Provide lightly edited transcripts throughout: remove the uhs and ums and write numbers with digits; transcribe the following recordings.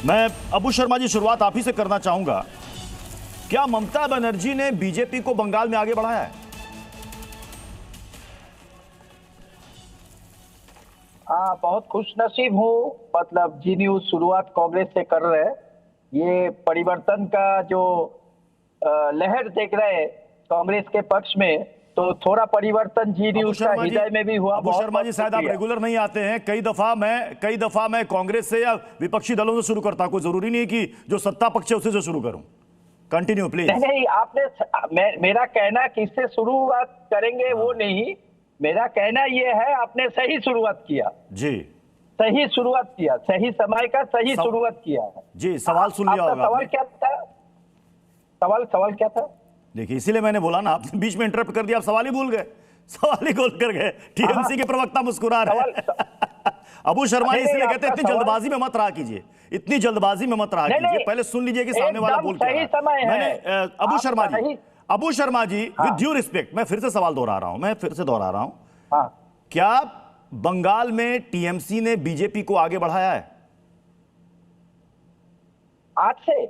मैं अबू शर्मा जी शुरुआत आप ही से करना चाहूंगा। क्या ममता बनर्जी ने बीजेपी को बंगाल में आगे बढ़ाया है? हाँ, बहुत खुशनसीब हूँ। मतलब जी न्यूज शुरुआत कांग्रेस से कर रहे हैं। ये परिवर्तन का जो लहर देख रहे हैं कांग्रेस के पक्ष में, तो थोड़ा परिवर्तन जी न्यूज का हृदय में भी हुआ। अबू शर्मा जी, शायद आप रेगुलर नहीं आते हैं। कई दफा मैं कांग्रेस से या विपक्षी दलों से शुरू करता हूं। कोई जरूरी नहीं कि जो सत्ता पक्ष है उसी से शुरू करूं। Continue please. नहीं, आपने मेरा कहना किससे शुरुआत करेंगे वो नहीं, मेरा कहना ये है आपने सही शुरुआत किया जी, सही शुरुआत किया, सही समय का सही शुरुआत किया जी। सवाल सुन लिया होगा। सवाल क्या था? सवाल क्या था? देखिए, इसीलिए मैंने बोला ना, आपने बीच में इंटरप्ट कर दिया, आप सवाल ही भूल गए, सवाल ही भूल कर गए। टीएमसी के प्रवक्ता मुस्कुरा रहे हैं। अबू शर्मा इसलिए कहते हैं इतनी जल्दबाजी में मत रहा कीजिए, इतनी जल्दबाजी में मत रहा कीजिए। पहले सुन लीजिए कि सामने वाला बोल क्या रहा है। मैंने Abu Sharma ji with due respect, मैं फिर से सवाल दोहरा रहा हूं, क्या बंगाल में टीएमसी ने बीजेपी को आगे बढ़ाया है? आज से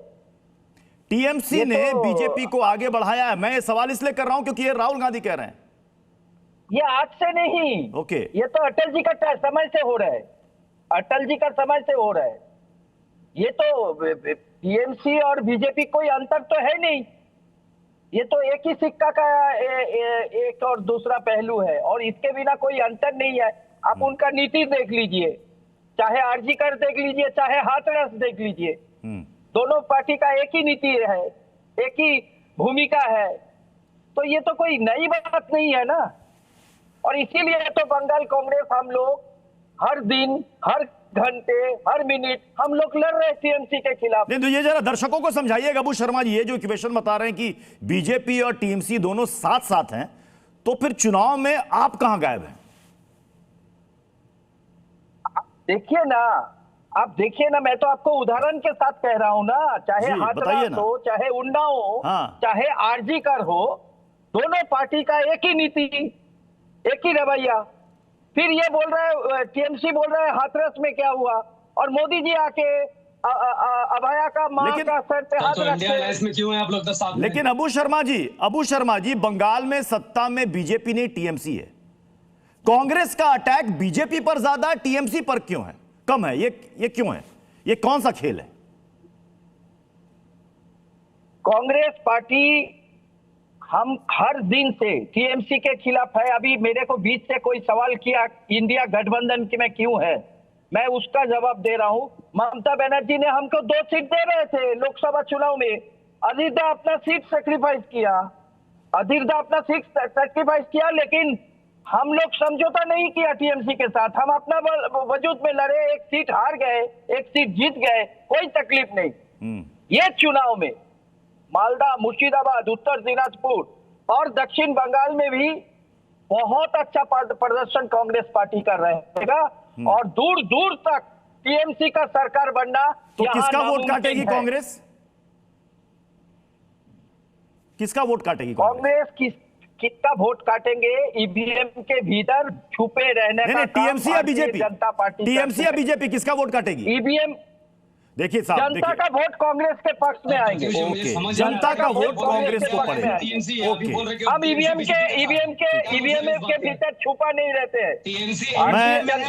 टीएमसी ने बीजेपी को आगे बढ़ाया है? मैं ये सवाल इसलिए कर रहा हूं क्योंकि ये राहुल गांधी कह रहे हैं। ये आज से नहीं, ओके, ये तो अटल जी का समय से हो रहा है। अटल जी का समय से हो रहा है। ये तो टीएमसी और बीजेपी कोई अंतर तो है नहीं। ये तो एक ही सिक्का का एक और दूसरा पहलू है, और इसके बिना कोई अंतर नहीं है। आप उनका नीति देख लीजिए, चाहे आरजी कर देख लीजिए, चाहे हाथरस देख लीजिए, दोनों पार्टी का एक ही नीति है, एक ही भूमिका है। तो ये तो कोई नई बात नहीं है ना। और इसीलिए तो बंगाल कांग्रेस हम लोग हर दिन, हर घंटे, हर मिनट हम लोग लड़ रहे हैं टीएमसी के खिलाफ। नहीं तो ये जरा दर्शकों को समझाइएगा अबू शर्मा जी, ये जो इक्वेशन बता रहे हैं कि बीजेपी और टीएमसी दोनों साथ साथ हैं, तो फिर चुनाव में आप कहां गायब हैं? आप देखिए ना, मैं तो आपको उदाहरण के साथ कह रहा हूं ना। चाहे हाथरस हो, चाहे उन्नाव हो, चाहे आरजी कर हो, दोनों पार्टी का एक ही नीति, एक ही रवैया। फिर ये बोल रहा है, टीएमसी बोल रहा है हाथरस में क्या हुआ, और मोदी जी आके अभया का मां का सर पे हाथ रखते में क्यों है आप लोग तो साथ में? लेकिन अबू शर्मा जी, बंगाल में सत्ता में बीजेपी नहीं टीएमसी है। कांग्रेस का अटैक बीजेपी पर ज्यादा, टीएमसी पर क्यों है, कम है? ये क्यों है? ये कौन सा खेल है? कांग्रेस पार्टी हम हर दिन से टीएमसी के खिलाफ है। अभी मेरे को बीच से कोई सवाल किया इंडिया गठबंधन में क्यों है, मैं उसका जवाब दे रहा हूं। ममता बनर्जी ने हमको 2 सीट दे रहे थे लोकसभा चुनाव में, अधिरदा अपना सीट सेक्रीफाइस किया, लेकिन हम लोग समझौता नहीं किया टीएमसी के साथ। हम अपना वजूद में लड़े, एक सीट हार गए, एक सीट जीत गए, कोई तकलीफ नहीं। ये चुनाव में मालदा, मुर्शिदाबाद, उत्तर दिनाजपुर और दक्षिण बंगाल में भी बहुत अच्छा प्रदर्शन कांग्रेस पार्टी कर रहेगा, और दूर दूर तक टीएमसी का सरकार बनना। तो किसका वोट काटेगी कांग्रेस? किसका वोट काटेगी कांग्रेस? किसका वोट काटेंगे? ईवीएम के भीतर छुपे रहने का। टीएमसी या बीजेपी? जनता पार्टी, टीएमसी या बीजेपी, किसका वोट काटेगी? ईवीएम। देखिए साहब, जनता का वोट कांग्रेस के पक्ष में आएंगे। जनता का वोट कांग्रेस को पड़ेगा। हम ईवीएम के भीतर छुपा नहीं रहते हैं।